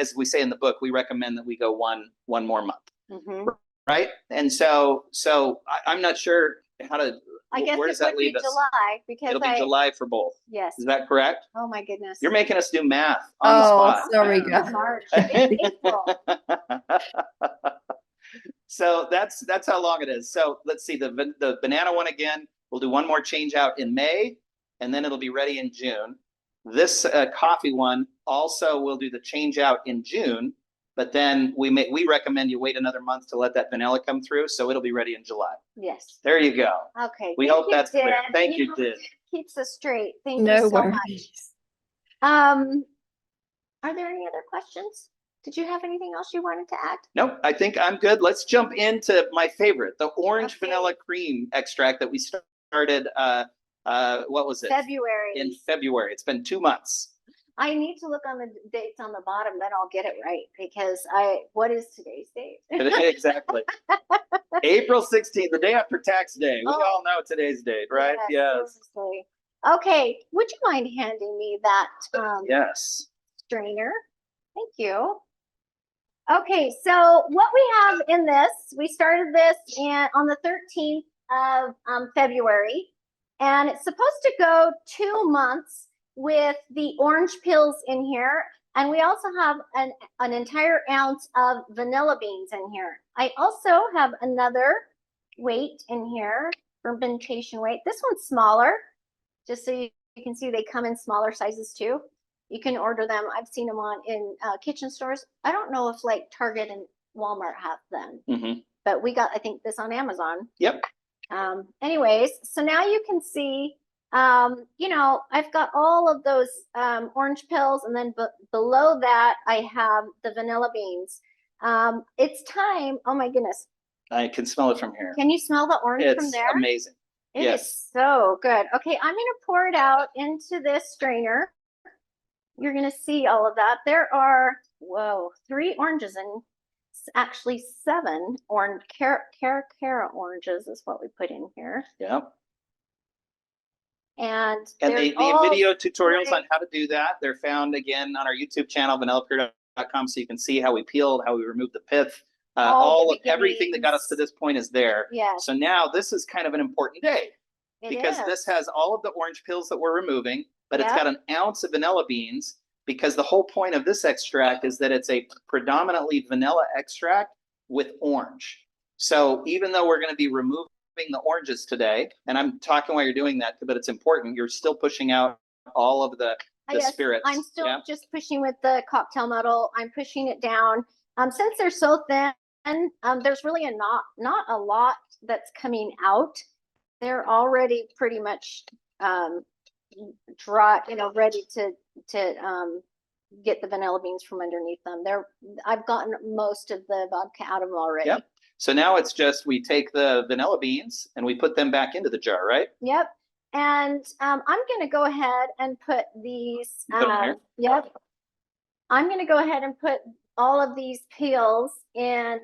as we say in the book, we recommend that we go one more month. Mm-hmm. Right. And so I'm not sure how to I guess where it does that would be leave us? July because It'll be July for both. yes. Is that correct? Oh my goodness. You're making us do math on the Oh, spot. sorry, Wow. guys. March. It's April. So that's how long it is. So let's see the banana one again. We'll do one more change out in May, and then it'll be ready in June. This coffee one also will do the change out in June, but then we recommend you wait another month to let that vanilla come through, so it'll be ready in July. Yes. There you go. Okay. We Thank hope you, that's clear. Dan. Thank you, know, Did. Keeps us straight. Thank you No so much. worries. Are there any other questions? Did you have anything else you wanted to add? Nope, I think I'm good. Let's jump into my favorite, the orange Okay. vanilla cream extract that we started, what was it? February. In February. It's been 2 months. I need to look on the dates on the bottom, then I'll get it right because what is today's date? Exactly. April 16th, the day after tax day. We Oh. all know today's date, right? Yes. Seriously. Okay, would you mind handing me that Yes. strainer? Thank you. Okay, so what we have in this, we started this on the 13th of February, and it's supposed to go 2 months with the orange peels in here. And we also have an entire ounce of vanilla beans in here. I also have another weight in here, fermentation weight. This one's smaller, just so you can see they come in smaller sizes too. You can order them. I've seen them in kitchen stores. I don't know if like Target and Walmart have them, but we got, I think, this on Amazon. Yep. Anyways, so now you can see, I've got all of those orange pills, and then below that I have the vanilla beans. It's time. Oh my goodness. I can smell it from here. Can you smell the orange from there? It's amazing. It Yes. is so good. Okay, I'm going to pour it out into this strainer. You're going to see all of that. There are, 3 oranges and actually 7 orange cara oranges is what we put in here. Yep. And the video tutorials on how to do that, they're found again on our YouTube channel, vanillapure.com, so you can see how we peeled, how we removed the pith. Everything that got us to this point is there. Yes. So now this is kind of an important day because this has all of the orange peels that we're removing, but it's got an ounce of vanilla beans, because the whole point of this extract is that it's a predominantly vanilla extract with orange. So even though we're going to be removing the oranges today, and I'm talking while you're doing that, but it's important, you're still pushing out all of the spirits. I'm still just pushing with the cocktail muddle. I'm pushing it down. Since they're so thin, there's really not a lot that's coming out. They're already pretty much dry, ready to get the vanilla beans from underneath them. I've gotten most of the vodka out of them already. Yep. So now it's just, we take the vanilla beans and we put them back into the jar, right? Yep. And I'm going to go ahead and put these. Yep. I'm going to go ahead and put all of these peels in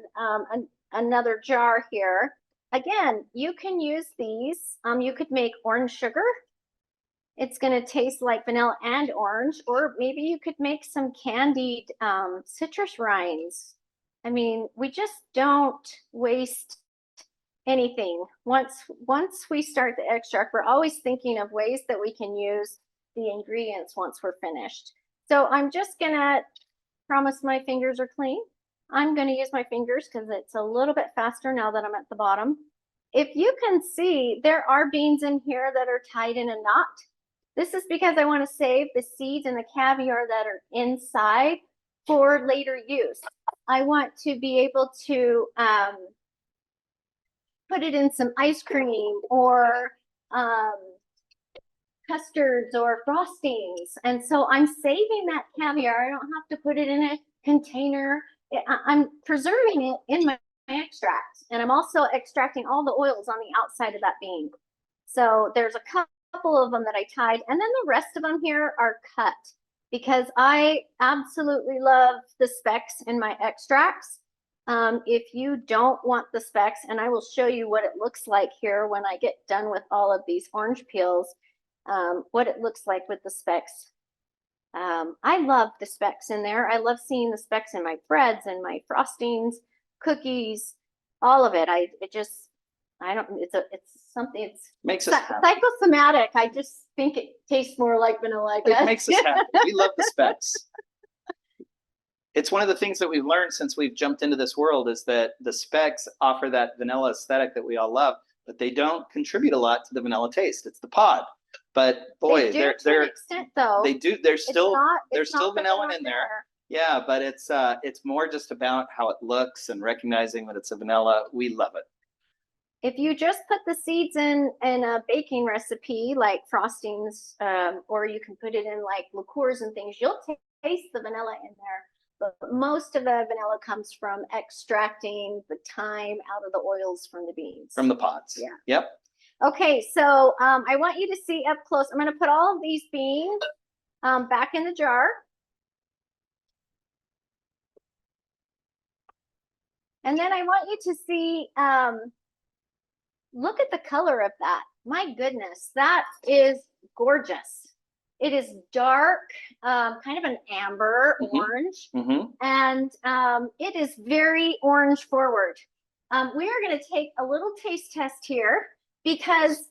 another jar here. Again, you can use these. You could make orange sugar. It's going to taste like vanilla and orange, or maybe you could make some candied citrus rinds. I mean, we just don't waste anything. Once we start the extract, we're always thinking of ways that we can use the ingredients once we're finished. So I'm just going to promise my fingers are clean. I'm going to use my fingers because it's a little bit faster now that I'm at the bottom. If you can see, there are beans in here that are tied in a knot. This is because I want to save the seeds and the caviar that are inside for later use. I want to be able to put it in some ice cream or custards or frostings. And so I'm saving that caviar. I don't have to put it in a container. I'm preserving it in my extract. And I'm also extracting all the oils on the outside of that bean. So there's a couple of them that I tied, and then the rest of them here are cut because I absolutely love the specks in my extracts. If you don't want the specks, and I will show you what it looks like here when I get done with all of these orange peels, what it looks like with the specks. I love the specks in there. I love seeing the specks in my breads and my frostings, cookies, all of it. It's something. It's Makes us happy. psychosomatic. I just think it tastes more like vanilla, I guess. It makes us happy. We love the specs. It's one of the things that we've learned since we've jumped into this world is that the specs offer that vanilla aesthetic that we all love, but they don't contribute a lot to the vanilla taste. It's the pod. But boy, to an extent, though. they do. There's still not vanilla in there. Yeah, but it's more just about how it looks and recognizing that it's a vanilla. We love it. If you just put the seeds in a baking recipe like frostings, or you can put it in like liqueurs and things, you'll taste the vanilla in there. But most of the vanilla comes from extracting the thyme out of the oils from the beans. From the pods. Yeah. Yep. Okay, so I want you to see up close. I'm going to put all of these beans back in the jar. And then I want you to see, look at the color of that. My goodness, that is gorgeous. It is dark, kind of an amber orange, and it is very orange forward. We are going to take a little taste test here because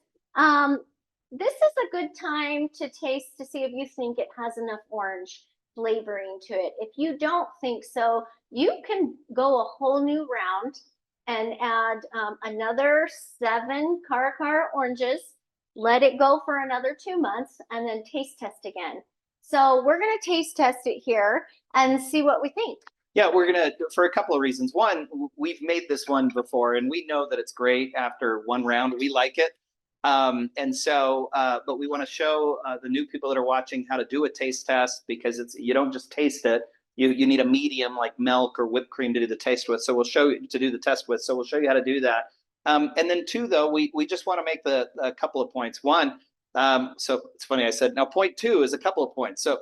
this is a good time to taste to see if you think it has enough orange flavoring to it. If you don't think so, you can go a whole new round and add another 7 Caracara oranges. Let it go for another 2 months and then taste test again. So we're going to taste test it here and see what we think. Yeah, we're going to, for a couple of reasons. One, we've made this one before and we know that it's great after one round. We like it. And so, but we want to show the new people that are watching how to do a taste test because you don't just taste it. You need a medium like milk or whipped cream to do the taste with. So we'll show you to do the test with. So we'll show you how to do that. And then 2, though, we just want to make a couple of points. 1, so it's funny I said, now point 2 is a couple of points. So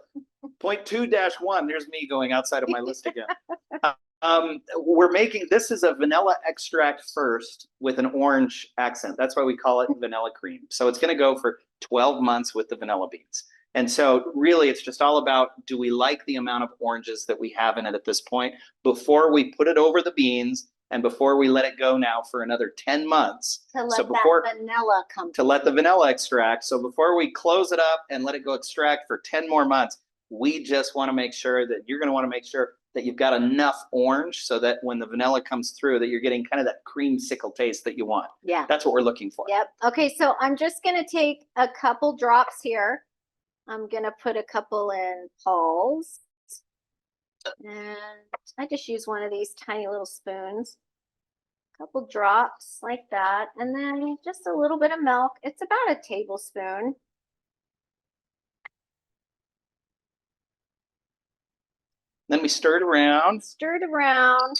point 2-1, there's me going outside of my list again. We're making, this is a vanilla extract first with an orange accent. That's why we call it vanilla cream. So it's going to go for 12 months with the vanilla beans. And so really it's just all about, do we like the amount of oranges that we have in it at this point before we put it over the beans and before we let it go now for another 10 months. To let that vanilla come. To let the vanilla extract. So before we close it up and let it go extract for 10 more months, we just want to make sure that you're going to want to make sure that you've got enough orange so that when the vanilla comes through that you're getting kind of that creamsicle taste that you want. Yeah. That's what we're looking for. Yep. Okay, so I'm just going to take a couple drops here. I'm going to put a couple in Paul's. And I just use one of these tiny little spoons. A couple drops like that. And then just a little bit of milk. It's about a tablespoon. Then we stir it around. Stir it around.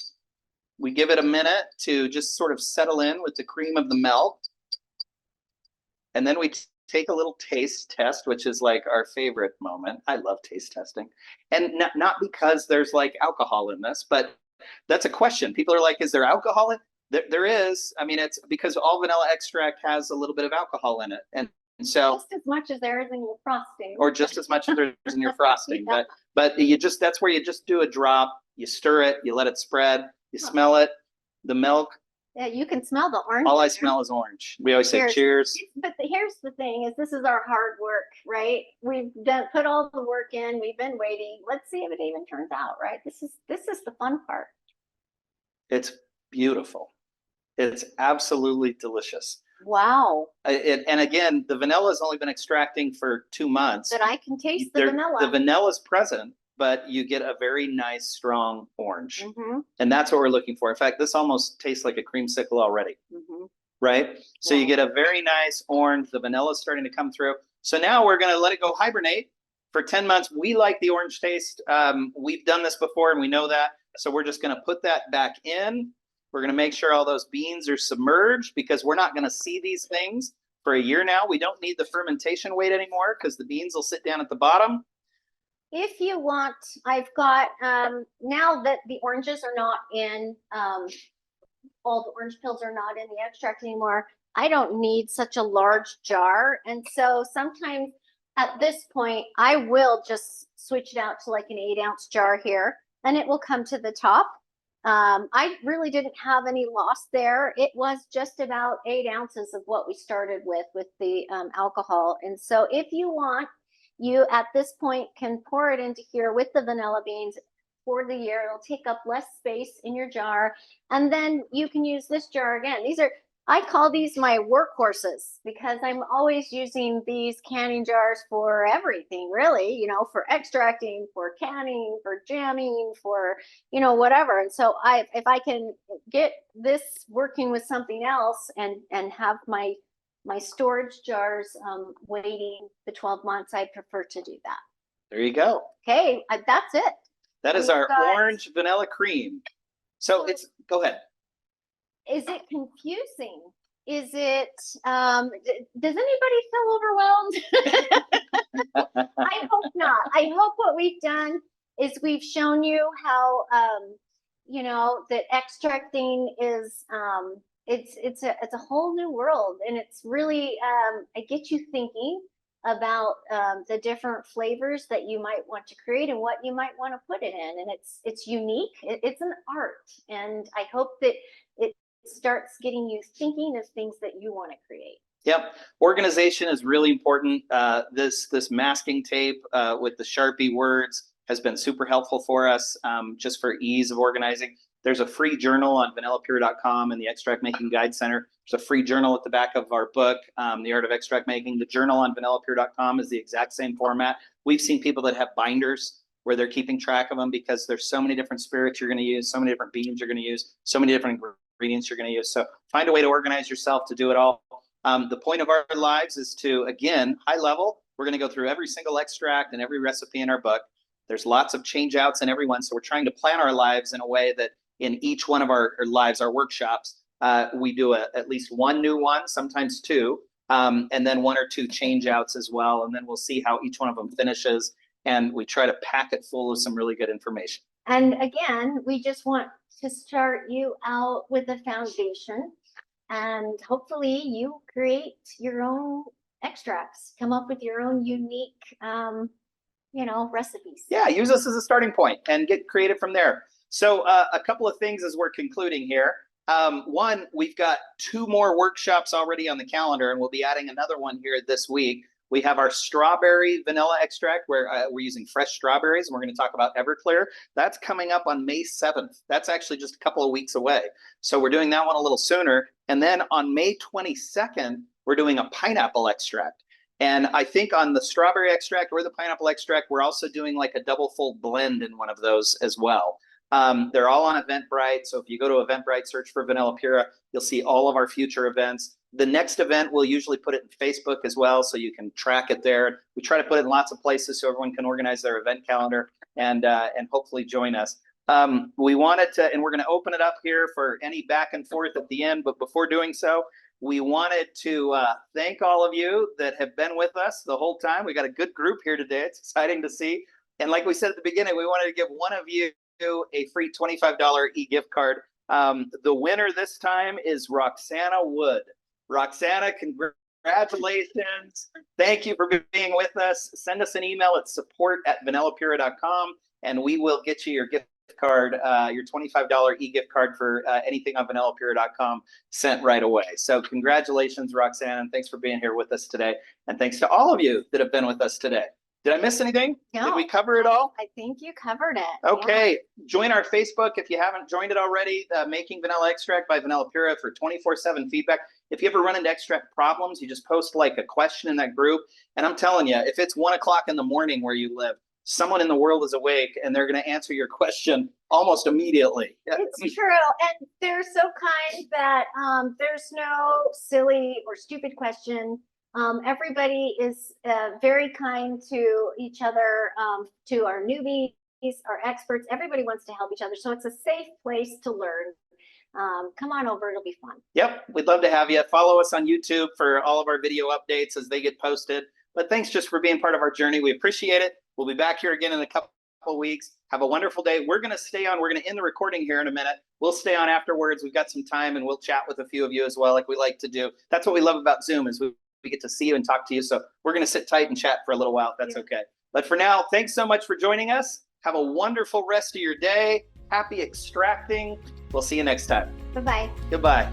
We give it a minute to just sort of settle in with the cream of the milk. And then we take a little taste test, which is like our favorite moment. I love taste testing. And not because there's like alcohol in this, but that's a question. People are like, is there alcohol in it? There is. I mean, it's because all vanilla extract has a little bit of alcohol in it. And so just as much as there is in your frosting. Or just as much as there is in your frosting. Yeah. But that's where you just do a drop, you stir it, you let it spread, you smell it, the milk. Yeah, you can smell the orange. All I smell is orange. We always say cheers. But here's the thing is this is our hard work, right? We've put all the work in, we've been waiting. Let's see if it even turns out, right? This is the fun part. It's beautiful. It's absolutely delicious. Wow. And again, the vanilla has only been extracting for 2 months. But I can taste the vanilla. The vanilla is present, but you get a very nice, strong orange. Mm-hmm. And that's what we're looking for. In fact, this almost tastes like a creamsicle already. Mm-hmm. Right? So you get a very nice orange. The vanilla is starting to come through. So now we're going to let it go hibernate for 10 months. We like the orange taste. We've done this before and we know that. So we're just going to put that back in. We're going to make sure all those beans are submerged because we're not going to see these things for a year now. We don't need the fermentation weight anymore because the beans will sit down at the bottom. If you want, I've got, now that the oranges are not in, all the orange pills are not in the extract anymore, I don't need such a large jar. And so sometimes at this point, I will just switch it out to like an 8-ounce jar here and it will come to the top. I really didn't have any loss there. It was just about 8 ounces of what we started with the alcohol. And so if you want, you at this point can pour it into here with the vanilla beans for the year. It'll take up less space in your jar. And then you can use this jar again. I call these my workhorses because I'm always using these canning jars for everything, really, you know, for extracting, for canning, for jamming, for, you know, whatever. And so if I can get this working with something else and have my storage jars waiting the 12 months, I prefer to do that. There you go. Okay, that's it. That is our orange vanilla cream. So go ahead. Is it confusing? Is it, does anybody feel overwhelmed? I hope not. I hope what we've done is we've shown you how, you know, that extracting is, it's a whole new world, and it's really, it gets you thinking about the different flavors that you might want to create and what you might want to put it in. And it's unique. It's an art, and I hope that it starts getting you thinking of things that you want to create. Yep. Organization is really important. This masking tape with the Sharpie words has been super helpful for us, just for ease of organizing. There's a free journal on vanillapura.com and the Extract Making Guide Center. There's a free journal at the back of our book, The Art of Extract Making. The journal on vanillapura.com is the exact same format. We've seen people that have binders where they're keeping track of them because there's so many different spirits you're going to use, so many different beans you're going to use, so many different ingredients you're going to use. So find a way to organize yourself to do it all. The point of our lives is to, again, high level, we're going to go through every single extract and every recipe in our book. There's lots of change outs in every one. So we're trying to plan our lives in a way that in each one of our lives, our workshops, we do at least one new one, sometimes two, and then 1 or 2 change outs as well. And then we'll see how each one of them finishes. And we try to pack it full of some really good information. And again, we just want to start you out with a foundation, and hopefully you create your own extracts, come up with your own unique, you know, recipes. Yeah, use us as a starting point and get creative from there. So a couple of things as we're concluding here. One, we've got 2 more workshops already on the calendar, and we'll be adding another one here this week. We have our strawberry vanilla extract where we're using fresh strawberries, and we're going to talk about Everclear. That's coming up on May 7th. That's actually just a couple of weeks away. So we're doing that one a little sooner. And then on May 22nd, we're doing a pineapple extract. And I think on the strawberry extract or the pineapple extract, we're also doing like a double fold blend in one of those as well. They're all on Eventbrite. So if you go to Eventbrite, search for Vanilla Pura, you'll see all of our future events. The next event, we'll usually put it in Facebook as well, so you can track it there. We try to put it in lots of places so everyone can organize their event calendar and hopefully join us. We wanted to, and we're going to open it up here for any back and forth at the end. But before doing so, we wanted to thank all of you that have been with us the whole time. We got a good group here today. It's exciting to see. And like we said at the beginning, we wanted to give one of you a free $25 e-gift card. The winner this time is Roxana Wood. Roxana, congratulations. Thank you for being with us. Send us an email at support@vanillapura.com, and we will get you your gift card, your $25 e-gift card for anything on vanillapura.com sent right away. So congratulations, Roxana, and thanks for being here with us today. And thanks to all of you that have been with us today. Did I miss anything? No, did we cover it all? I think you covered it. Okay. Yeah. Join our Facebook if you haven't joined it already. Making Vanilla Extract by Vanilla Pura for 24/7 feedback. If you ever run into extract problems, you just post like a question in that group. And I'm telling you, if it's 1 o'clock in the morning where you live, someone in the world is awake and they're going to answer your question almost immediately. It's true. And they're so kind that there's no silly or stupid question. Everybody is very kind to each other, to our newbies, our experts. Everybody wants to help each other. So it's a safe place to learn. Come on over. It'll be fun. Yep. We'd love to have you. Follow us on YouTube for all of our video updates as they get posted. But thanks just for being part of our journey. We appreciate it. We'll be back here again in a couple of weeks. Have a wonderful day. We're going to stay on. We're going to end the recording here in a minute. We'll stay on afterwards. We've got some time and we'll chat with a few of you as well, like we like to do. That's what we love about Zoom is we get to see you and talk to you. So we're going to sit tight and chat for a little while. If that's okay. But for now, thanks so much for joining us. Have a wonderful rest of your day. Happy extracting. We'll see you next time. Bye-bye. Goodbye.